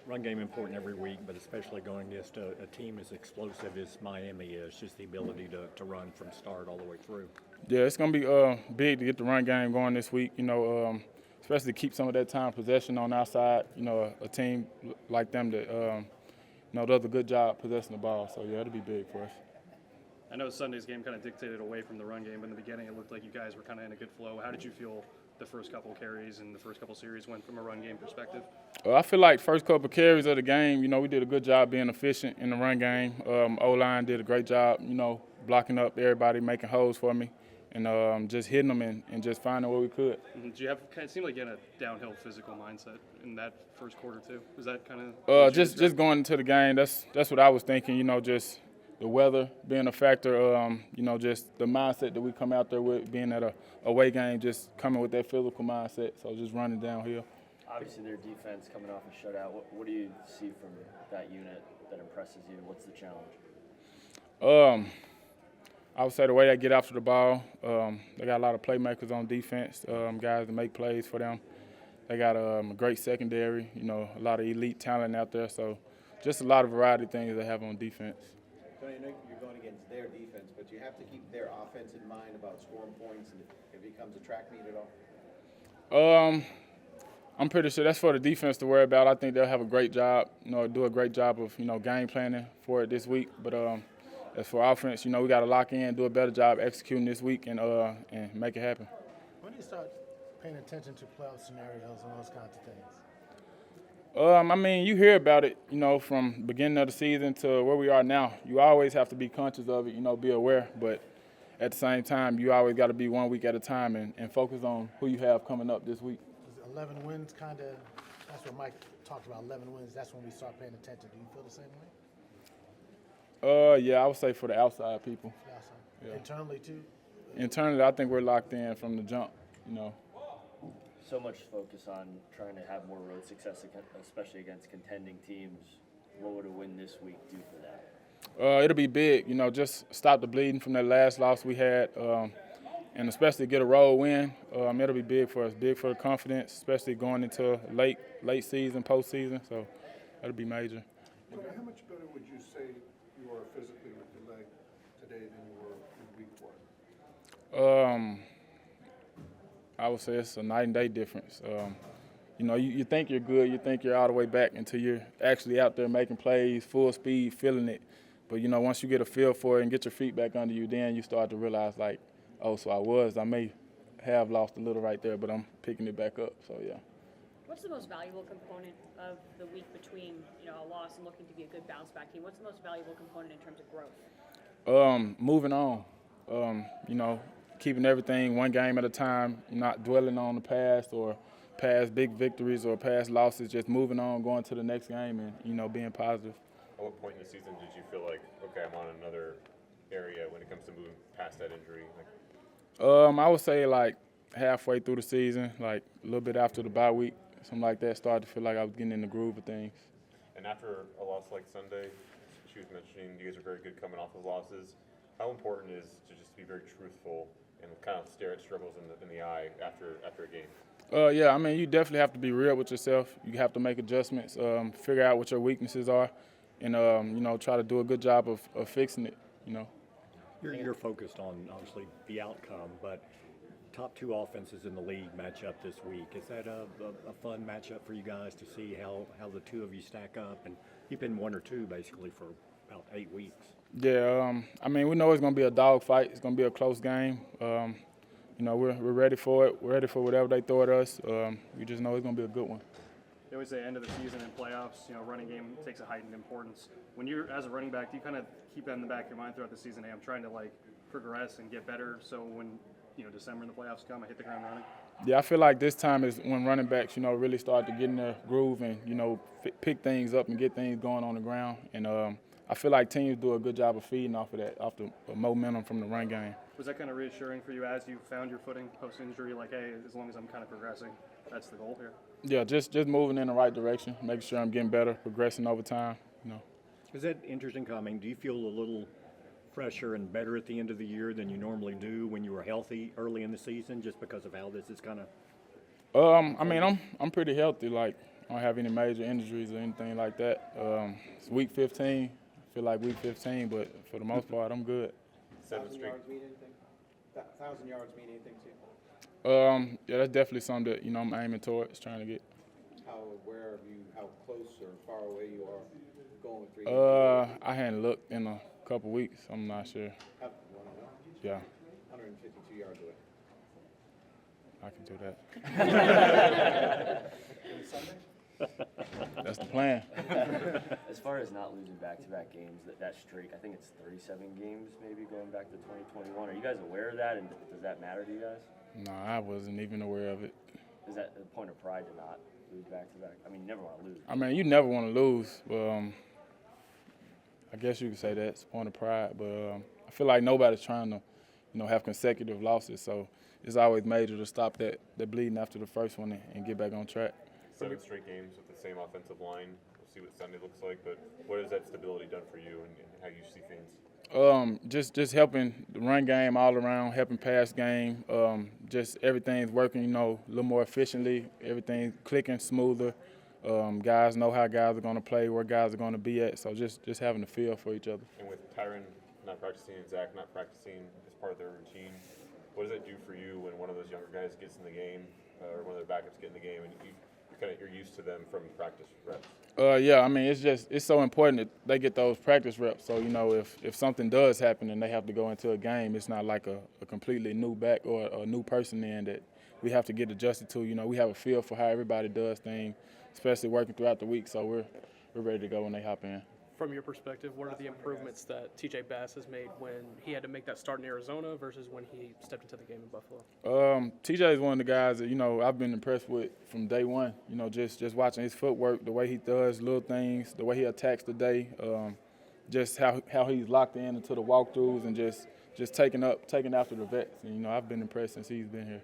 Run game important every week, but especially going against a team as explosive as Miami is, just the ability to run from start all the way through. Yeah, it's gonna be big to get the run game going this week. Especially to keep some of that time possession on our side. A team like them that does a good job possessing the ball. So yeah, it'll be big for us. I know Sunday's game kind of dictated away from the run game, but in the beginning it looked like you guys were kind of in a good flow. How did you feel the first couple carries and the first couple series went from a run game perspective? I feel like first couple carries of the game, we did a good job being efficient in the run game. O-line did a great job, blocking up everybody, making holes for me, and just hitting them and just finding what we could. Did you have kind of seemed like you had a downhill physical mindset in that first quarter too? Was that kind of just going into the game? That's what I was thinking. Just the weather being a factor. Just the mindset that we come out there with, being at a away game, just coming with that physical mindset. So just running downhill. Obviously, their defense coming off a shutout. What do you see from that unit that impresses you? What's the challenge? I would say the way they get after the ball. They got a lot of playmakers on defense, guys that make plays for them. They got a great secondary, a lot of elite talent out there. So just a lot of variety of things they have on defense. Tony, I know you're going against their defense, but you have to keep their offense in mind about scoring points, and if it becomes a track meet at all? I'm pretty sure that's for the defense to worry about. I think they'll have a great job, do a great job of, game planning for it this week. But as for offense, we got to lock in, do a better job executing this week and make it happen. When do you start paying attention to playoff scenarios and those kinds of things? You hear about it, from beginning of the season to where we are now. You always have to be conscious of it, be aware. But at the same time, you always got to be 1 week at a time and focus on who you have coming up this week. 11 wins kind of, that's what Mike talked about, 11 wins. That's when we start paying attention. Do you feel the same way? Yeah, I would say for the outside people. Yeah. Internally, too? Internally, I think we're locked in from the jump, So much focus on trying to have more road success, especially against contending teams. What would a win this week do for that? It'll be big, just stop the bleeding from that last loss we had, and especially get a road win. It'll be big for us, big for the confidence, especially going into late season, postseason. So that'll be major. How much better would you say you are physically with your leg today than you were in week 1? I would say it's a night and day difference. You think you're good, you think you're all the way back until you're actually out there making plays, full speed, feeling it. But, once you get a feel for it and get your feet back under you, then you start to realize, I may have lost a little right there, but I'm picking it back up, so yeah. What's the most valuable component of the week between, a loss and looking to be a good bounce-back team? What's the most valuable component in terms of growth? Moving on, keeping everything one game at a time, not dwelling on the past or past big victories or past losses, just moving on, going to the next game and, being positive. At what point in the season did you feel like, okay, I'm on another area when it comes to moving past that injury? I would say halfway through the season, a little bit after the bye week, something like that, started to feel like I was getting in the groove of things. And after a loss like Sunday, she was mentioning you guys are very good coming off of losses. How important is to just be very truthful and kind of stare at struggles in the eye after a game? Yeah, you definitely have to be real with yourself. You have to make adjustments, figure out what your weaknesses are, and try to do a good job of fixing it. You're focused on obviously the outcome, but top two offenses in the league match up this week. Is that a fun matchup for you guys to see how the two of you stack up? And you've been 1 or 2 basically for about 8 weeks. Yeah, we know it's going to be a dogfight. It's going to be a close game. We're ready for it. We're ready for whatever they throw at us. We just know it's going to be a good one. They always say end of the season and playoffs, running game takes a heightened importance. When you're, as a running back, do you kind of keep that in the back of your mind throughout the season? Hey, I'm trying to progress and get better, so when December and the playoffs come, I hit the ground running? Yeah, I feel like this time is when running backs, really start to get in their groove and, pick things up and get things going on the ground. And I feel like teams do a good job of feeding off of that, off the momentum from the run game. Was that kind of reassuring for you as you found your footing post-injury? Hey, as long as I'm kind of progressing, that's the goal here? Yeah, just moving in the right direction, making sure I'm getting better, progressing over time. Is that interesting coming? Do you feel a little fresher and better at the end of the year than you normally do when you were healthy early in the season, just because of how this is kind of? I'm pretty healthy. I don't have any major injuries or anything like that. It's week 15. I feel like week 15, but for the most part, I'm good. 1,000 yards mean anything? 1,000 yards mean anything to you? Yeah, that's definitely something that, I'm aiming towards, trying to get. How aware of you, how close or far away you are going with 3 games? I hadn't looked in a couple weeks. I'm not sure. How, you wanna know? Yeah, 152 yards away. I can do that. That's the plan. As far as not losing back-to-back games, that streak, I think it's 37 games maybe going back to 2021. Are you guys aware of that, and does that matter to you guys? No, I wasn't even aware of it. Is that a point of pride to not lose back-to-back? I mean, you never want to lose. I mean, you never want to lose, but I guess you could say that's a point of pride. But I feel like nobody's trying to, have consecutive losses. So it's always major to stop that bleeding after the first one and get back on track. 7 straight games with the same offensive line. We'll see what Sunday looks like, but what has that stability done for you and how you see things? Just helping the run game all around, helping pass game. Just everything's working, a little more efficiently. Everything's clicking smoother. Guys know how guys are going to play, where guys are going to be at. So just having a feel for each other. And with Tyron not practicing and Zach not practicing as part of their routine, what does that do for you when one of those younger guys gets in the game or one of their backups get in the game and you're used to them from practice reps? Yeah, I mean, it's so important that they get those practice reps. So, if something does happen and they have to go into a game, it's not like a completely new back or a new person in that we have to get adjusted to. We have a feel for how everybody does things, especially working throughout the week. So we're ready to go when they hop in. From your perspective, what are the improvements that TJ Bass has made when he had to make that start in Arizona versus when he stepped into the game in Buffalo? TJ is one of the guys that, I've been impressed with from day one. Just watching his footwork, the way he does little things, the way he attacks the day, just how he's locked into the walkthroughs and just taking after the vets. And, I've been impressed since he's been here.